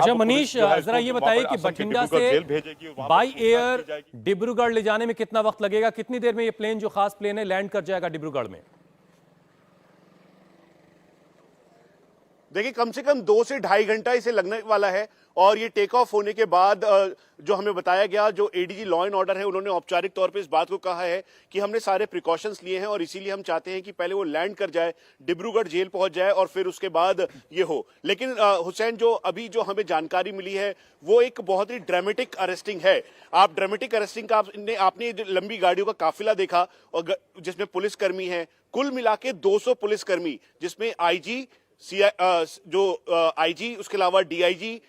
अच्छा मनीष, जरा ये बताइए कि बठिंडा से बाई एयर डिब्रूगढ़ ले जाने में कितना वक्त लगेगा, कितनी देर में ये प्लेन जो खास प्लेन है लैंड कर जाएगा डिब्रूगढ़ में? देखिए, कम से कम 2 से ढाई घंटा इसे लगने वाला है। और ये टेक ऑफ होने के बाद जो हमें बताया गया, जो एडीजी लॉ एंड ऑर्डर है, उन्होंने औपचारिक तौर पे इस बात को कहा है कि हमने सारे प्रिकॉशंस लिए हैं और इसीलिए हम चाहते हैं कि पहले वो लैंड कर जाए, डिब्रूगढ़ जेल पहुंच जाए और फिर उसके बाद ये हो। लेकिन हुसैन, जो अभी जो हमें जानकारी मिली है वो एक बहुत ही ड्रामेटिक अरेस्टिंग है। आप ड्रामेटिक अरेस्टिंग का आपने जो लंबी गाड़ियों का काफिला देखा और जिसमें पुलिसकर्मी है, कुल मिला के 200 पुलिसकर्मी, जिसमें आईजी, आईजी, उसके अलावा डीआईजी,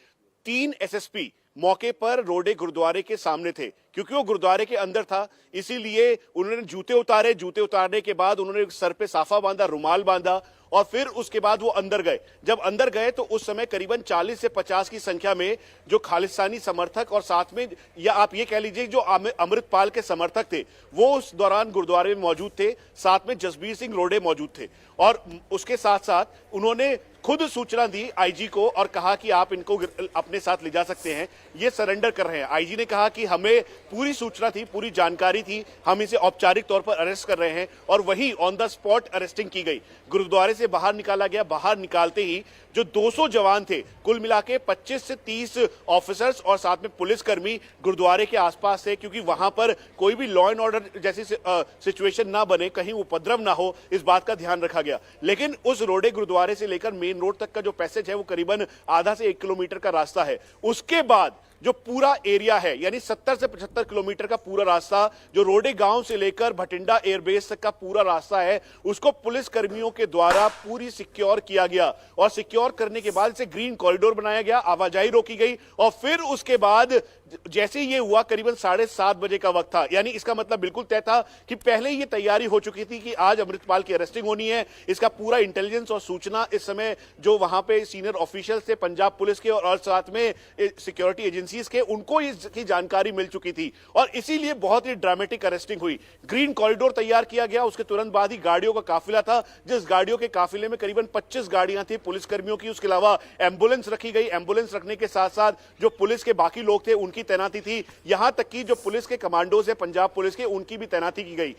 3 एसएसपी मौके पर रोडे गुरुद्वारे के सामने थे। क्योंकि वो गुरुद्वारे के अंदर था, इसीलिए उन्होंने जूते उतारे। जूते उतारने के बाद उन्होंने सर पे साफा बांधा, रुमाल बांधा और फिर उसके बाद वो अंदर गए। जब अंदर गए तो उस समय करीबन 40 से 50 की संख्या में जो खालिस्तानी समर्थक और साथ में, या आप ये कह लीजिए जो अमृतपाल के समर्थक थे, वो उस दौरान गुरुद्वारे में मौजूद थे। साथ में जसबीर सिंह रोडे मौजूद थे और उसके साथ साथ उन्होंने खुद सूचना दी आईजी को और कहा कि आप इनको अपने साथ ले जा सकते हैं, ये सरेंडर कर रहे हैं। आईजी ने कहा कि हमें पूरी सूचना थी, पूरी जानकारी थी, हम इसे औपचारिक तौर पर अरेस्ट कर रहे हैं और वही ऑन द स्पॉट अरेस्टिंग की गई। गुरुद्वारे से बाहर निकाला गया। बाहर निकालते ही जो 200 जवान थे, कुल मिला के 25 से 30 ऑफिसर्स और साथ में पुलिसकर्मी गुरुद्वारे के आसपास थे, क्योंकि वहां पर कोई भी लॉ एंड ऑर्डर जैसी सिचुएशन ना बने, कहीं उपद्रव ना हो, इस बात का ध्यान रखा गया। लेकिन उस रोडे गुरुद्वारे से लेकर मेन रोड तक का जो पैसेज है वो करीबन आधा से 1 किलोमीटर का रास्ता है। उसके बाद जो पूरा एरिया है, यानी 70 से 75 किलोमीटर का पूरा रास्ता, जो रोडे गांव से लेकर भटिंडा एयरबेस तक का पूरा रास्ता है, उसको पुलिस कर्मियों के द्वारा पूरी सिक्योर किया गया। और सिक्योर करने के बाद इसे ग्रीन कॉरिडोर बनाया गया, आवाजाही रोकी गई। और फिर उसके बाद जैसे ही ये हुआ, करीबन 7:30 बजे का वक्त था, यानी इसका मतलब बिल्कुल तय था कि पहले ही ये तैयारी हो चुकी थी कि आज अमृतपाल की अरेस्टिंग होनी है। इसका पूरा इंटेलिजेंस और सूचना इस समय जो वहां पे सीनियर ऑफिशियल्स थे पंजाब पुलिस के और साथ में सिक्योरिटी एजेंसीज के, उनको इसकी जानकारी मिल चुकी थी और इसीलिए बहुत ही ड्रामेटिक अरेस्टिंग हुई। ग्रीन कॉरिडोर तैयार किया गया, उसके तुरंत बाद ही गाड़ियों का काफिला था, जिस गाड़ियों के काफिले में करीबन 25 गाड़ियां थी पुलिसकर्मियों की। उसके अलावा एम्बुलेंस रखी गई। एम्बुलेंस रखने के साथ साथ जो पुलिस के बाकी लोग थे उनकी तैनाती थी। यहां तक कि जो पुलिस के कमांडोज है पंजाब पुलिस के, उनकी भी तैनाती की गई।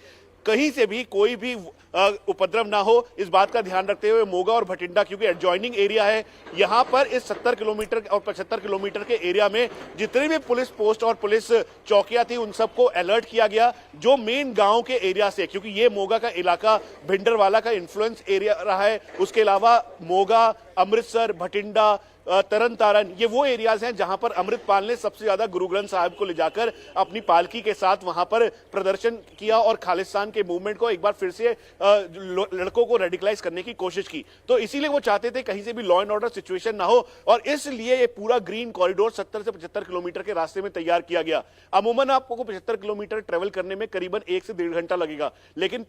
कहीं से भी कोई भी उपद्रव ना हो, इस बात का ध्यान रखते हुए मोगा और भटिंडा, क्योंकि एडजॉइनिंग एरिया है, यहां पर इस 70 किलोमीटर और 75 किलोमीटर के एरिया में जितने भी पुलिस पोस्ट और पुलिस चौकियां थी उन सबको अलर्ट किया गया। जो मेन गांव के एरिया से, क्योंकि ये मोगा का इलाका भिंडरवाला का इन्फ्लुएंस एरिया रहा है, उसके अलावा मोगा, अमृतसर, भटिंडा, तरन तारण, ये वो एरियाज हैं जहां पर अमृतपाल ने सबसे ज्यादा गुरु ग्रंथ साहिब को ले जाकर अपनी पालकी के साथ वहां पर प्रदर्शन किया और खालिस्तान के मूवमेंट को एक बार फिर से लड़कों को रेडिकलाइज करने की कोशिश की। तो इसीलिए वो चाहते थे कहीं से भी लॉ एंड ऑर्डर सिचुएशन ना हो और इसलिए ये पूरा ग्रीन कॉरिडोर 70 से 75 किलोमीटर के रास्ते में तैयार किया गया। अमूमन आपको 75 किलोमीटर ट्रेवल करने में करीबन 1 से 1.5 घंटा लगेगा, लेकिन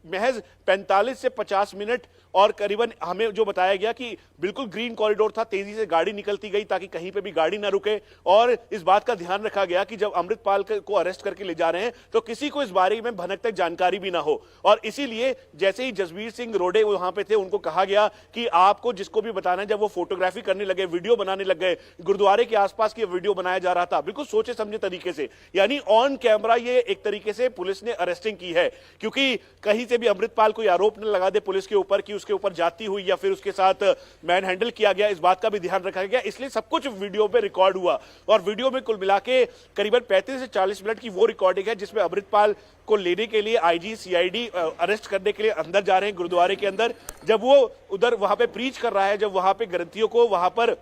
महज 45 से 50 मिनट और करीबन हमें जो बताया गया कि बिल्कुल ग्रीन कॉरिडोर था, तेजी से गाड़ी निकलती गई ताकि कहीं पे भी गाड़ी ना रुके। और इस बात का ध्यान रखा गया कि जब अमृतपाल को अरेस्ट करके ले जा रहे हैं तो किसी को इस बारे में भनक तक जानकारी भी ना हो। और इसीलिए जैसे ही जसबीर सिंह रोडे वहां पे थे, उनको कहा गया कि आपको जिसको भी बताना है, जब वो फोटोग्राफी करने लगे, वीडियो बनाने लग गए, गुरुद्वारे के आसपास की वीडियो बनाया जा रहा था बिल्कुल सोचे समझे तरीके से, यानी ऑन कैमरा ये एक तरीके से पुलिस ने अरेस्टिंग की है। क्योंकि कहीं से भी अमृतपाल कोई आरोप न लगा दे पुलिस के ऊपर कि उसके ऊपर जाती हुई या फिर उसके साथ मैन हैंडल किया गया, इस बात का भी ध्यान रखा गया। इसलिए सब कुछ वीडियो पे रिकॉर्ड हुआ और वीडियो में कुल मिला के करीबन 35 से 40 मिनट की वो रिकॉर्डिंग है जिसमें अमृतपाल को लेने के लिए आईजी, सीआईडी अरेस्ट करने के लिए अंदर जा रहे हैं गुरुद्वारे के अंदर। जब वो उधर वहां पे प्रीच कर रहा है, जब वहां पे ग्रंथियों को वहां पर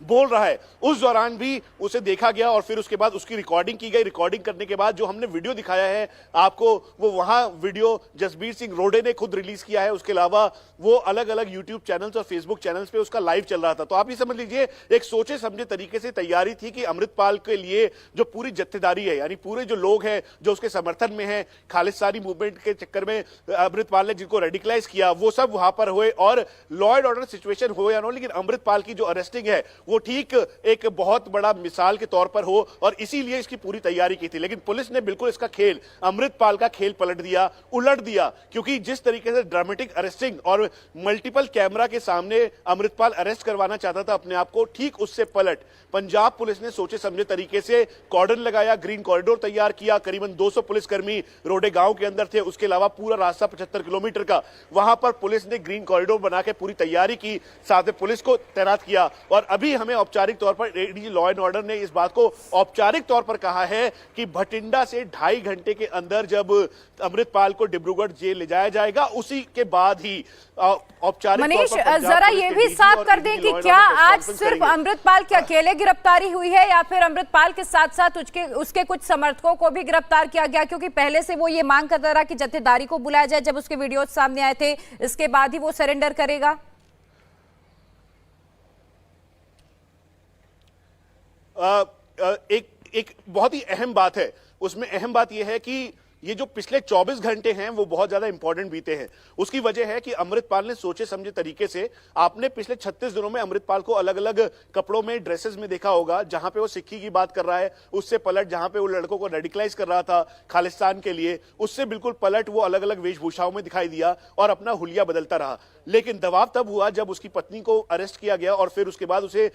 बोल रहा है, उस दौरान भी उसे देखा गया और फिर उसके बाद उसकी रिकॉर्डिंग की गई। रिकॉर्डिंग करने के बाद जो हमने वीडियो दिखाया है आपको, वो वहां वीडियो जसबीर सिंह रोडे ने खुद रिलीज किया है। उसके अलावा वो अलग अलग यूट्यूब चैनल्स और फेसबुक चैनल्स पे उसका लाइव चल रहा था। तो आप ये समझ लीजिए एक सोचे समझे तरीके से तैयारी थी कि अमृतपाल के लिए जो पूरी जत्थेदारी है, यानी पूरे जो लोग हैं जो उसके समर्थन में है, खालिस्तानी मूवमेंट के चक्कर में अमृतपाल ने जिनको रेडिकलाइज किया, वो सब वहां पर हुए और लॉ एंड ऑर्डर सिचुएशन हो या ना, लेकिन अमृतपाल की जो अरेस्टिंग है वो ठीक एक बहुत बड़ा मिसाल के तौर पर हो, और इसीलिए इसकी पूरी तैयारी की थी। लेकिन पुलिस ने बिल्कुल इसका खेल, अमृतपाल का खेल पलट दिया, उलट दिया, क्योंकि जिस तरीके से ड्रामेटिक अरेस्टिंग और मल्टीपल कैमरा के सामने अमृतपाल अरेस्ट करवाना चाहता था अपने आप को, ठीक उससे पलट पंजाब पुलिस ने सोचे समझे तरीके से कॉर्डन लगाया, ग्रीन कॉरिडोर तैयार किया। करीबन 200 पुलिसकर्मी रोडे गांव के अंदर थे, उसके अलावा पूरा रास्ता 75 किलोमीटर का, वहां पर पुलिस ने ग्रीन कॉरिडोर बना के पूरी तैयारी की, साथ में पुलिस को तैनात किया। और अभी हमें औपचारिक तौर पर एडीजी लॉ एंड ऑर्डर ने इस बात को औपचारिक तौर पर कहा है कि भटिंडा से 2.5 घंटे के अंदर जब अमृतपाल को डिब्रूगढ़ जेल ले जाया जाएगा, उसी के बाद ही औपचारिक मनीष, जरा ये भी साफ कर दें कि क्या आज सिर्फ अमृतपाल की अकेले गिरफ्तारी हुई है या फिर अमृतपाल के साथ साथ उसके कुछ समर्थकों को भी गिरफ्तार किया गया? क्योंकि पहले से वो ये मांग करता रहा कि जत्थेदारी को बुलाया जाए, जब उसके वीडियोज सामने आए थे, इसके बाद ही वो सरेंडर करेगा। एक बहुत ही अहम बात है, उसमें अहम बात यह है कि ये जो पिछले 24 घंटे हैं वो बहुत ज्यादा इंपॉर्टेंट बीते हैं। उसकी वजह है कि अमृतपाल ने सोचे समझे तरीके से, आपने पिछले 36 दिनों में अमृतपाल को अलग अलग कपड़ों में, ड्रेसेस में देखा होगा, जहां पे वो सिक्की की बात कर रहा है उससे पलट, जहां पे वो लड़कों को रेडिकलाइज कर रहा था खालिस्तान के लिए, उससे बिल्कुल पलट वो अलग अलग वेशभूषाओं में दिखाई दिया और अपना हुलिया बदलता रहा। लेकिन दबाव तब हुआ जब उसकी पत्नी को अरेस्ट किया गया और फिर उसके बाद उसे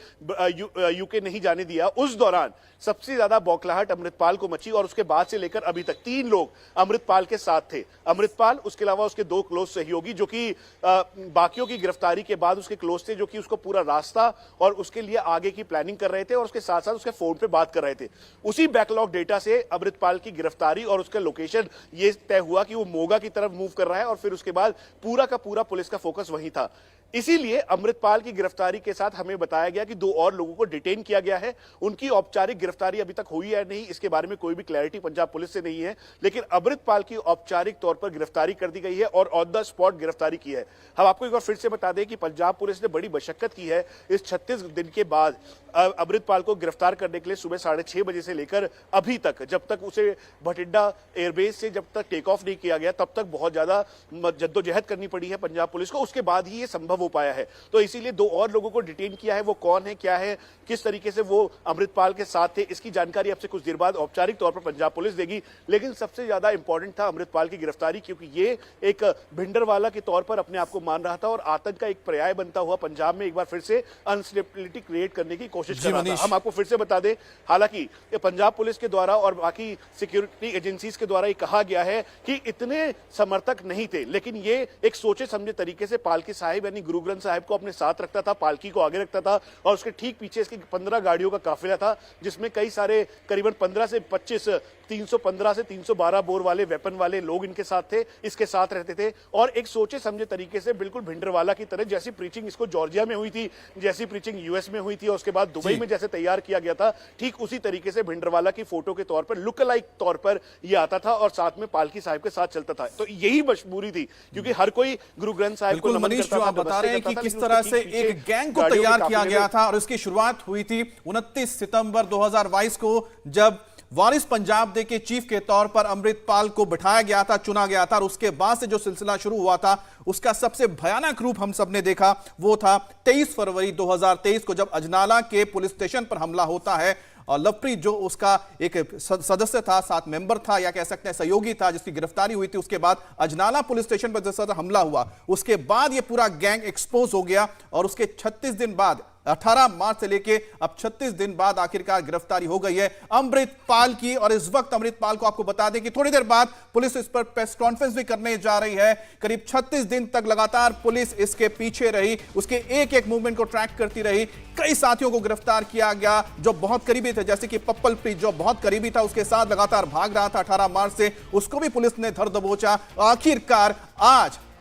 यूके नहीं जाने दिया। उस दौरान सबसे ज्यादा बौखलाहट अमृतपाल को मची और उसके बाद से लेकर अभी तक 3 लोग अमृतपाल के साथ थे। अमृतपाल, उसके अलावा उसके 2 क्लोज सहयोगी जो कि बाकियों की गिरफ्तारी के बाद उसके क्लोज थे, जो कि उसको पूरा रास्ता और उसके लिए आगे की प्लानिंग कर रहे थे और उसके साथ साथ उसके फोन पे बात कर रहे थे। उसी बैकलॉग डेटा से अमृतपाल की गिरफ्तारी और उसका लोकेशन ये तय हुआ कि वो मोगा की तरफ मूव कर रहा है और फिर उसके बाद पूरा का पूरा पुलिस का फोकस वहीं था। इसीलिए अमृतपाल की गिरफ्तारी के साथ हमें बताया गया कि 2 और लोगों को डिटेन किया गया है। उनकी औपचारिक गिरफ्तारी अभी तक हुई है नहीं, इसके बारे में कोई भी क्लैरिटी पंजाब पुलिस से नहीं है, लेकिन अमृतपाल की औपचारिक तौर पर गिरफ्तारी कर दी गई है और ऑन द स्पॉट गिरफ्तारी की है। हम आपको एक बार फिर से बता दें कि पंजाब पुलिस ने बड़ी मशक्कत की है इस 36 दिन के बाद अमृतपाल को गिरफ्तार करने के लिए। सुबह 6:30 बजे से लेकर अभी तक, जब तक उसे भटिंडा एयरबेस से जब तक टेक ऑफ नहीं किया गया, तब तक बहुत ज्यादा जद्दोजहद करनी पड़ी है पंजाब पुलिस को, उसके बाद ही ये संभव हो पाया है। तो इसीलिए 2 और लोगों को डिटेन किया है। वो कौन है, क्या है, किस तरीके से वो अमृतपाल के साथ थे, इसकी जानकारी अब से कुछ देर बाद औपचारिक तौर पर पंजाब पुलिस देगी। लेकिन सबसे ज्यादा इंपॉर्टेंट था अमृतपाल की गिरफ्तारी, क्योंकि ये एक भिंडरवाला के तौर पर अपने आप को मान रहा था और आतंक का एक पर्याय बनता हुआ पंजाब में एक बार फिर से अनस्टेबिलिटी क्रिएट करने की कोशिश कर रहा था। हम आपको फिर से बता दें, हालांकि पंजाब पुलिस के द्वारा और बाकी सिक्योरिटी एजेंसीज के द्वारा ये कहा गया है कि इतने समर्थक नहीं थे, लेकिन ये एक सोचे समझे तरीके से पालकी साहिब यानी गुरु ग्रंथ साहिब को अपने साथ रखता था, पालकी को आगे रखता था और उसके ठीक पीछे इसकी 15 गाड़ियों का काफिला था, जिसमें कई सारे करीबन 15 से 25 315 से 312 बोर वाले वेपन वाले लोग इनके साथ थे, इसके साथ रहते थे। और एक सोचे समझे तरीके से बिल्कुल भिंडरवाला की तरह, जैसी प्रीचिंग इसको जॉर्जिया में हुई थी, जैसी प्रीचिंग यूएस में हुई थी और उसके बाद दुबई में जैसे तैयार किया गया था, ठीक उसी तरीके से भिंडरवाला की फोटो के तौर पर, लुक अलाइक तौर पर ये आता था और साथ में पालकी साहिब के साथ चलता था। तो यही मजबूरी थी, क्योंकि हर कोई गुरु ग्रंथ साहिब को नमन करता था। आप बता रहे हैं कि किस तरह से एक गैंग को तैयार किया गया था और इसकी शुरुआत हुई थी 29 सितंबर 2022 को, जब वारिस पंजाब डे के चीफ के तौर पर अमृतपाल को बिठाया गया था, चुना गया था। और उसके बाद से जो सिलसिला शुरू हुआ था, उसका सबसे भयानक रूप हम सबने देखा, वो था 23 फरवरी 2023 को, जब अजनाला के पुलिस स्टेशन पर हमला होता है और लवप्रीत जो उसका एक सदस्य था, साथ मेंबर था या कह सकते हैं सहयोगी था, जिसकी गिरफ्तारी हुई थी। उसके बाद अजनाला पुलिस स्टेशन पर जैसा हमला हुआ, उसके बाद यह पूरा गैंग एक्सपोज हो गया और उसके 36 दिन बाद 18 मार्च से लेके अब 36 दिन बाद आखिरकार गिरफ्तारी हो गई है अमृतपाल की। और इस वक्त अमृतपाल को आपको बता दें कि थोड़ी देर बाद पुलिस इस पर प्रेस कॉन्फ्रेंस भी करने जा रही है। करीब 36 दिन तक लगातार पुलिस इसके पीछे रही, उसके एक एक मूवमेंट को ट्रैक करती रही। कई साथियों को गिरफ्तार किया गया जो बहुत करीबी थे, जैसे कि पप्पल प्रीत जो बहुत करीबी था, उसके साथ लगातार भाग रहा था 18 मार्च से, उसको भी पुलिस ने धर दबोचा। आखिरकार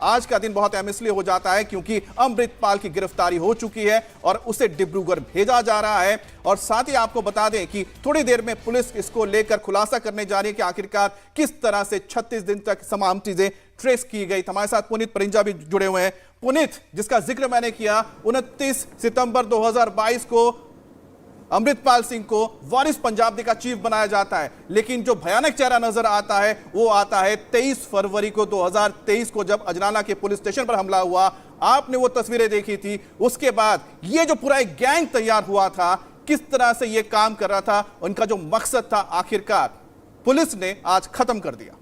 आज का दिन बहुत अहम इसलिए हो जाता है क्योंकि अमृतपाल की गिरफ्तारी हो चुकी है और उसे डिब्रूगढ़ भेजा जा रहा है। और साथ ही आपको बता दें कि थोड़ी देर में पुलिस इसको लेकर खुलासा करने जा रही है कि आखिरकार किस तरह से 36 दिन तक तमाम चीजें ट्रेस की गई। हमारे साथ पुनीत परिंजा भी जुड़े हुए हैं। पुनीत, जिसका जिक्र मैंने किया, 29 सितंबर 2022 को अमृतपाल सिंह को वारिस पंजाब डे का चीफ बनाया जाता है, लेकिन जो भयानक चेहरा नजर आता है वो आता है 23 फरवरी को 2023 को, जब अजनाला के पुलिस स्टेशन पर हमला हुआ। आपने वो तस्वीरें देखी थी, उसके बाद ये जो पूरा एक गैंग तैयार हुआ था, किस तरह से ये काम कर रहा था, उनका जो मकसद था, आखिरकार पुलिस ने आज खत्म कर दिया।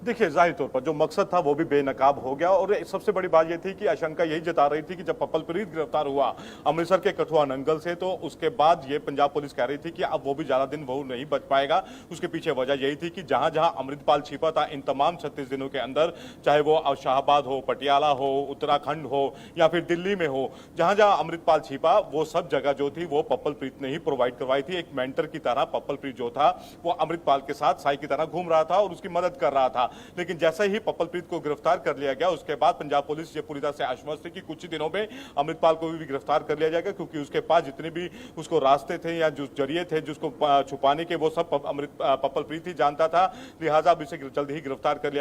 देखिए, जाहिर तौर पर जो मकसद था वो भी बेनकाब हो गया। और सबसे बड़ी बात ये थी कि आशंका यही जता रही थी कि जब पप्पलप्रीत गिरफ्तार हुआ अमृतसर के कठुआ नंगल से, तो उसके बाद ये पंजाब पुलिस कह रही थी कि अब वो भी ज्यादा दिन वो नहीं बच पाएगा। उसके पीछे वजह यही थी कि जहां जहां अमृतपाल छिपा था इन तमाम 36 दिनों के अंदर, चाहे वो शाहबाद हो, पटियाला हो, उत्तराखंड हो या फिर दिल्ली में हो, जहां जहां अमृतपाल छिपा वो सब जगह जो थी वो पप्पलप्रीत ने ही प्रोवाइड करवाई थी। एक मेंटर की तरह पप्पलप्रीत जो था वो अमृतपाल के साथ साई की तरह घूम रहा था और उसकी मदद कर रहा था। लेकिन जैसे ही पप्पलप्रीत को गिरफ्तार कर लिया गया, उसके बाद पंजाब पुलिस ये पूरी तरह से आश्वस्त थी कि कुछ ही दिनों में अमृतपाल को भी गिरफ्तार कर लिया जाएगा, क्योंकि उसके पास जितने भी उसको रास्ते थे या जो जरिए थे जिसको छुपाने के, वो सब पप्पलप्रीत ही जानता था। लिहाजा अब इसे जल्द ही गिरफ्तार कर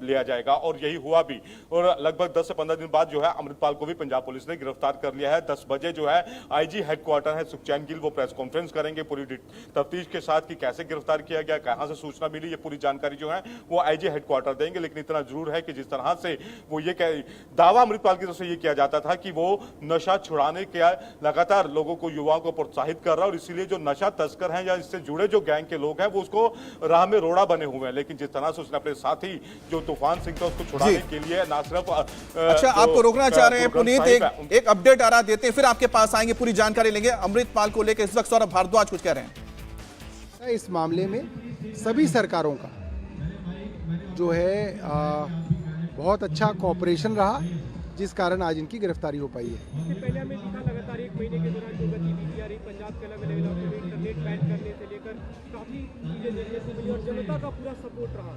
लिया जाएगा और यही हुआ भी। और लगभग 10 से 15 दिन बाद जो है अमृतपाल को भी पंजाब पुलिस ने गिरफ्तार कर लिया है। 10 बजे जो है आईजी हेडक्वार्टर है सुखचैन गिल, वो प्रेस कॉन्फ्रेंस करेंगे पूरी तफ्तीश के साथ कि कैसे गिरफ्तार किया गया, कहां से सूचना मिली, ये पूरी जानकारी जो है वो आईजी हेडक्वार्टर देंगे। लेकिन इतना जरूर है कि जिस तरह से वो ये दावा अमृतपाल की तरफ से ये किया जाता था कि वो नशा छुड़ाने के लगातार लोगों को, युवाओं को प्रोत्साहित कर रहा है और इसीलिए जो नशा तस्कर हैं या इससे जुड़े जो गैंग के लोग हैं वो उसको राह में रोड़ा बने हुए हैं। लेकिन जिस तरह से उसने अपने साथी जो तूफान सिंह था उसको छुड़ाने के लिए ना सिर्फ अच्छा, आपको रोकना चाह रहे हैं पुनीत, एक अपडेट आ रहा देते हैं, फिर आपके पास आएंगे, पूरी जानकारी लेंगे। अमृतपाल को लेकर इस वक्त सौरभ भारद्वाज कुछ कह रहे हैं। इस मामले में सभी सरकारों का जो है बहुत अच्छा कोऑपरेशन रहा, जिस कारण आज इनकी गिरफ्तारी हो पाई है। इससे पहले हमें दिखा लगातार एक महीने के दौरान जो गतिविधियां रही पंजाब के अलग अलग इलाकों में, इंटरनेट बैन करने से लेकर काफ़ी चीज़ें देखने को मिली और जनता का पूरा सपोर्ट रहा।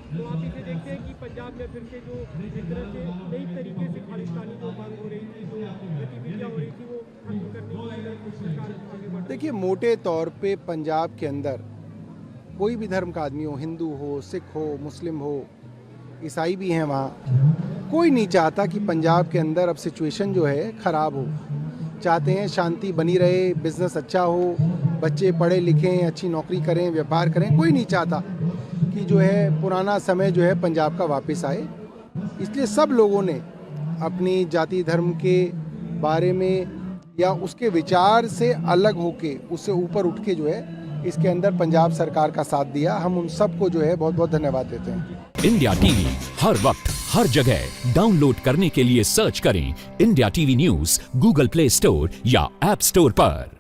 तो आप इसे देखते हैं कि पंजाब में फिर से जो एक तरह से नई तरीके से खालिस्तानी जो मांग हो रही थी, जो गतिविधियाँ हो रही थी, वो खत्म करने की सरकार आगे बढ़। देखिए, मोटे तौर पे पंजाब के अंदर कोई भी धर्म का आदमी हो, हिंदू हो, सिख हो, मुस्लिम हो, ईसाई भी हैं, वहाँ कोई नहीं चाहता कि पंजाब के अंदर अब सिचुएशन जो है ख़राब हो। चाहते हैं शांति बनी रहे, बिजनेस अच्छा हो, बच्चे पढ़े लिखें, अच्छी नौकरी करें, व्यापार करें। कोई नहीं चाहता कि जो है पुराना समय जो है पंजाब का वापस आए। इसलिए सब लोगों ने अपनी जाति धर्म के बारे में या उसके विचार से अलग होके, उससे ऊपर उठ के जो है इसके अंदर पंजाब सरकार का साथ दिया। हम उन सबको जो है बहुत बहुत धन्यवाद देते हैं। इंडिया टीवी हर वक्त हर जगह डाउनलोड करने के लिए सर्च करें India TV news Google play store या ऐप स्टोर पर।